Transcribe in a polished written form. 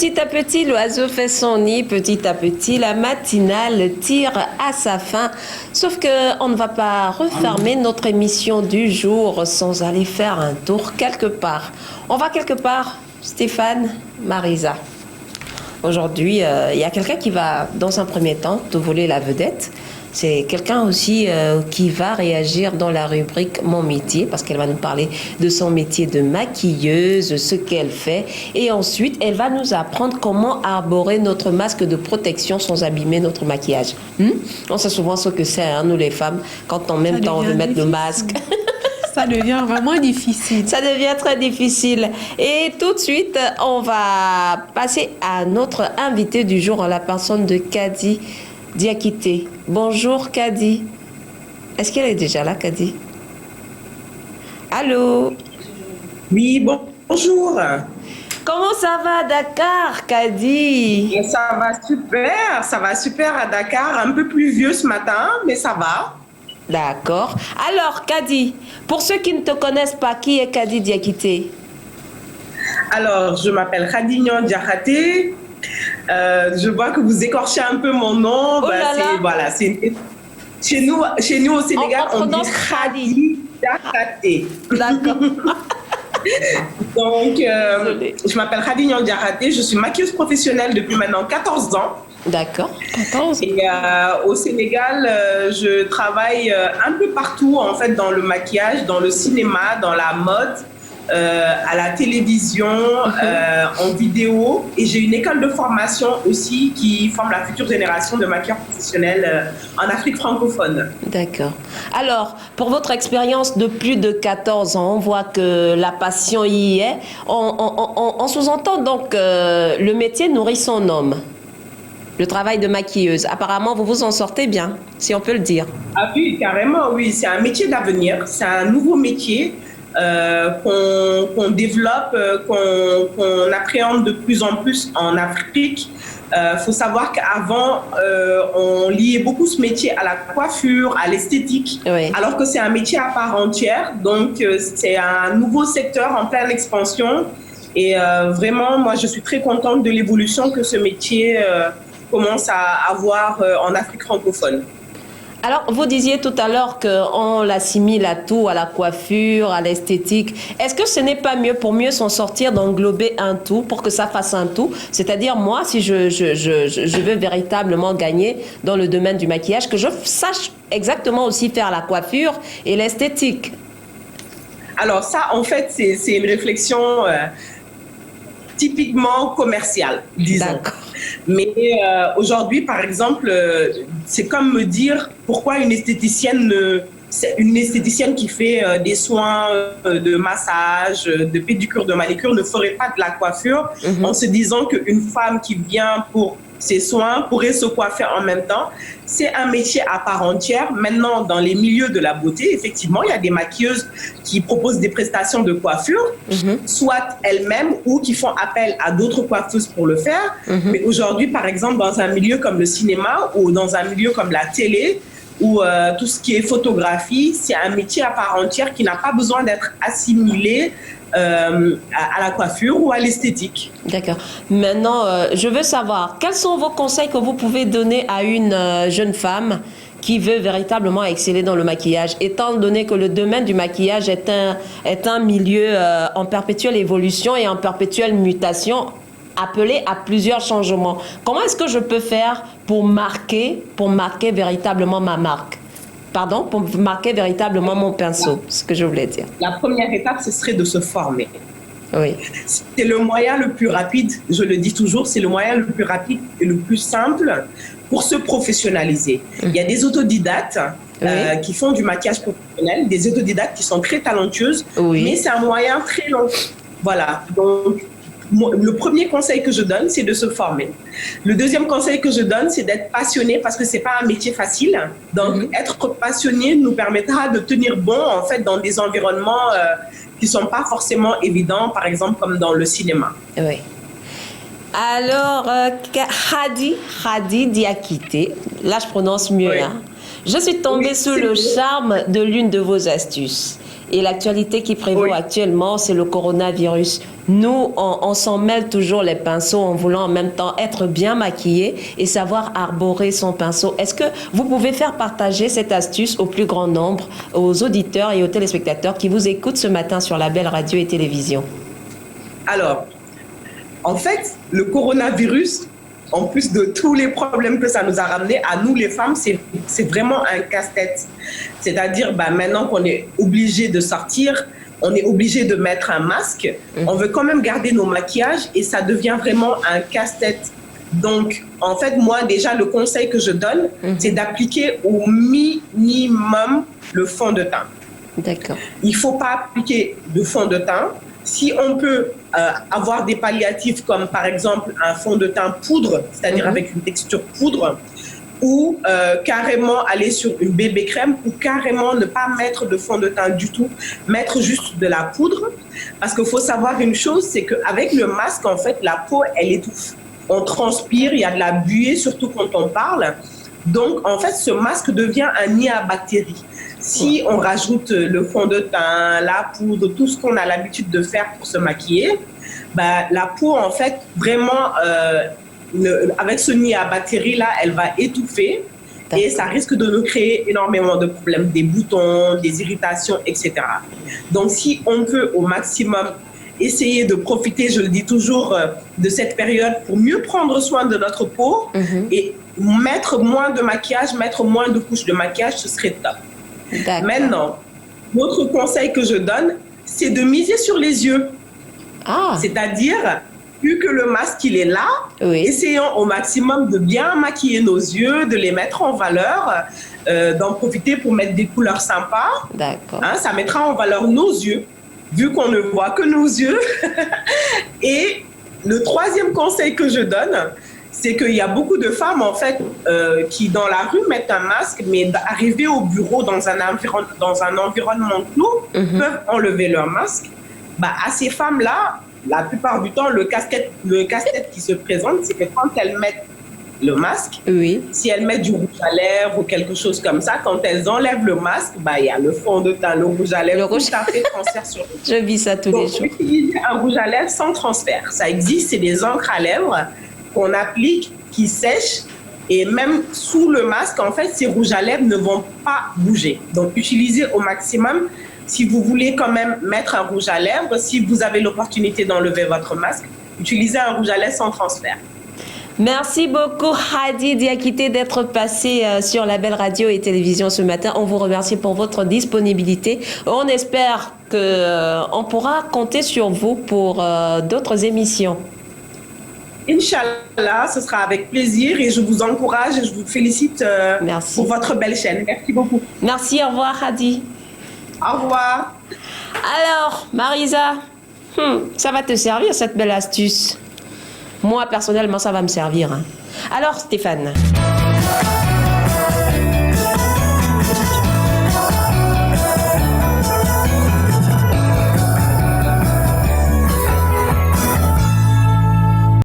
petit à petit, l'oiseau fait son nid. Petit à petit, la matinale tire à sa fin. Sauf qu'on ne va pas refermer notre émission du jour sans aller faire un tour quelque part. On va quelque part, Stéphane, Marisa. Aujourd'hui, il y a quelqu'un qui va, dans un premier temps, te voler la vedette. C'est quelqu'un aussi qui va réagir dans la rubrique Mon métier, parce qu'elle va nous parler de son métier de maquilleuse, ce qu'elle fait. Et ensuite, elle va nous apprendre comment arborer notre masque de protection sans abîmer notre maquillage. On sait souvent ce que c'est, hein, nous les femmes, quand en même temps on veut mettre le masque. Ça devient vraiment difficile. Ça devient très difficile. Et tout de suite, on va passer à notre invité du jour en la personne de Kadi Diakité. Bonjour Kadi. Est-ce qu'elle est déjà là, Kadi? Allô? Oui, bonjour. Comment ça va à Dakar, Kadi? Ça va super à Dakar, un peu pluvieux ce matin, mais ça va. D'accord. Alors, Kadi, pour ceux qui ne te connaissent pas, qui est Kadi Diakité? Alors, je m'appelle Khadignan Diakhaté. Je vois que vous écorchez un peu mon nom. Oh là là. Voilà, chez nous au Sénégal, on dit Khadi Diakhaté. D'accord. Donc, je m'appelle Khadignan Diakhaté. Je suis maquilleuse professionnelle depuis maintenant 14 ans. D'accord. 14. Et au Sénégal, je travaille un peu partout, en fait, dans le maquillage, dans le cinéma, dans la mode, à la télévision, en vidéo. Et j'ai une école de formation aussi qui forme la future génération de maquilleurs professionnels en Afrique francophone. D'accord. Alors, pour votre expérience de plus de 14 ans, on voit que la passion y est. On sous-entend donc le métier nourrit son homme. Le travail de maquilleuse. Apparemment, vous vous en sortez bien, si on peut le dire. Ah oui, carrément, oui. C'est un métier d'avenir. C'est un nouveau métier qu'on développe, qu'on appréhende de plus en plus en Afrique. Faut savoir qu'avant, on liait beaucoup ce métier à la coiffure, à l'esthétique, Oui. alors que c'est un métier à part entière. Donc, c'est un nouveau secteur en pleine expansion. Et vraiment, moi, je suis très contente de l'évolution que ce métier commence à avoir en Afrique francophone. Alors, vous disiez tout à l'heure qu'on l'assimile à tout, à la coiffure, à l'esthétique. Est-ce que ce n'est pas mieux, pour mieux s'en sortir, d'englober un tout, pour que ça fasse un tout? C'est-à-dire, moi, si je veux véritablement gagner dans le domaine du maquillage, que je sache exactement aussi faire la coiffure et l'esthétique. Alors ça, en fait, c'est une réflexion typiquement commerciale, disons. D'accord. Mais aujourd'hui, par exemple, c'est comme me dire pourquoi une esthéticienne qui fait des soins de massage, de pédicure, de manicure ne ferait pas de la coiffure en se disant qu'une femme qui vient pour ses soins pourrait se coiffer en même temps. C'est un métier à part entière. Maintenant, dans les milieux de la beauté, effectivement, il y a des maquilleuses qui proposent des prestations de coiffure, soit elles-mêmes ou qui font appel à d'autres coiffeuses pour le faire. Mais aujourd'hui, par exemple, dans un milieu comme le cinéma ou dans un milieu comme la télé, ou tout ce qui est photographie, c'est un métier à part entière qui n'a pas besoin d'être assimilé à la coiffure ou à l'esthétique. D'accord. Maintenant, je veux savoir, quels sont vos conseils que vous pouvez donner à une jeune femme qui veut véritablement exceller dans le maquillage, étant donné que le domaine du maquillage est un milieu en perpétuelle évolution et en perpétuelle mutation, appelé à plusieurs changements. Comment est-ce que je peux faire pour marquer véritablement ma marque? Pardon, pour marquer véritablement mon pinceau, ce que je voulais dire. La première étape, ce serait de se former. Oui. C'est le moyen le plus rapide, je le dis toujours, c'est le moyen le plus rapide et le plus simple pour se professionnaliser. Il y a des autodidactes qui font du maquillage professionnel, des autodidactes qui sont très talentueuses, mais c'est un moyen très long. Voilà, donc le premier conseil que je donne, c'est de se former. Le deuxième conseil que je donne, c'est d'être passionné parce que c'est pas un métier facile. Donc, être passionné nous permettra de tenir bon, en fait, dans des environnements qui sont pas forcément évidents, par exemple, comme dans le cinéma. Oui. Alors, Khadi Diakité, là, je prononce mieux. Hein. Je suis tombée sous le charme de l'une de vos astuces. Et l'actualité qui prévaut actuellement, c'est le coronavirus. Nous, on s'en mêle toujours les pinceaux en voulant en même temps être bien maquillé et savoir arborer son pinceau. Est-ce que vous pouvez faire partager cette astuce au plus grand nombre, aux auditeurs et aux téléspectateurs qui vous écoutent ce matin sur la belle radio et télévision? Alors, en fait, le coronavirus, en plus de tous les problèmes que ça nous a ramenés, à nous les femmes, c'est vraiment un casse-tête. C'est-à-dire, maintenant qu'on est obligé de sortir, on est obligé de mettre un masque, on veut quand même garder nos maquillages et ça devient vraiment un casse-tête. Donc, en fait, moi, déjà, le conseil que je donne, c'est d'appliquer au minimum le fond de teint. D'accord. Il ne faut pas appliquer de fond de teint. Si on peut avoir des palliatifs comme par exemple un fond de teint poudre, c'est-à-dire avec une texture poudre, ou carrément aller sur une bébé crème, ou carrément ne pas mettre de fond de teint du tout, mettre juste de la poudre. Parce qu'il faut savoir une chose, c'est qu'avec le masque, en fait, la peau, elle étouffe. On transpire, il y a de la buée, surtout quand on parle. Donc, en fait, ce masque devient un nid à bactéries. Si on rajoute le fond de teint, la poudre, tout ce qu'on a l'habitude de faire pour se maquiller, la peau, en fait, vraiment, avec ce nid à bactéries-là, elle va étouffer et ça risque de nous créer énormément de problèmes, des boutons, des irritations, etc. Donc, si on peut au maximum essayer de profiter, je le dis toujours, de cette période pour mieux prendre soin de notre peau et mettre moins de maquillage, mettre moins de couches de maquillage, ce serait top. Maintenant, l'autre conseil que je donne, c'est de miser sur les yeux. C'est-à-dire, vu que le masque il est là, essayons au maximum de bien maquiller nos yeux, de les mettre en valeur, d'en profiter pour mettre des couleurs sympas. D'accord. Ça mettra en valeur nos yeux, vu qu'on ne voit que nos yeux. Et le troisième conseil que je donne, c'est qu'il y a beaucoup de femmes, en fait, qui, dans la rue, mettent un masque, mais arrivées au bureau dans un environnement clos, peuvent enlever leur masque. À ces femmes-là, la plupart du temps, le casse-tête qui se présente, c'est que quand elles mettent le masque, si elles mettent du rouge à lèvres ou quelque chose comme ça, quand elles enlèvent le masque, il y a le fond de teint, le rouge à lèvres, tout à fait transfert sur le Je vis ça tous les jours. Utiliser un rouge à lèvres sans transfert. Ça existe, c'est des encres à lèvres qu'on applique, qui sèchent, et même sous le masque, en fait, ces rouges à lèvres ne vont pas bouger. Donc, utilisez au maximum. Si vous voulez quand même mettre un rouge à lèvres, si vous avez l'opportunité d'enlever votre masque, utilisez un rouge à lèvres sans transfert. Merci beaucoup, Hadi Diakité, d'être passé sur la belle radio et télévision ce matin. On vous remercie pour votre disponibilité. On espère qu'on pourra compter sur vous pour d'autres émissions. Inch'Allah, ce sera avec plaisir et je vous encourage et je vous félicite pour votre belle chaîne. Merci beaucoup. Merci, au revoir, Hadi. Au revoir. Alors, Marisa, ça va te servir cette belle astuce? Moi, personnellement, ça va me servir. Alors, Stéphane.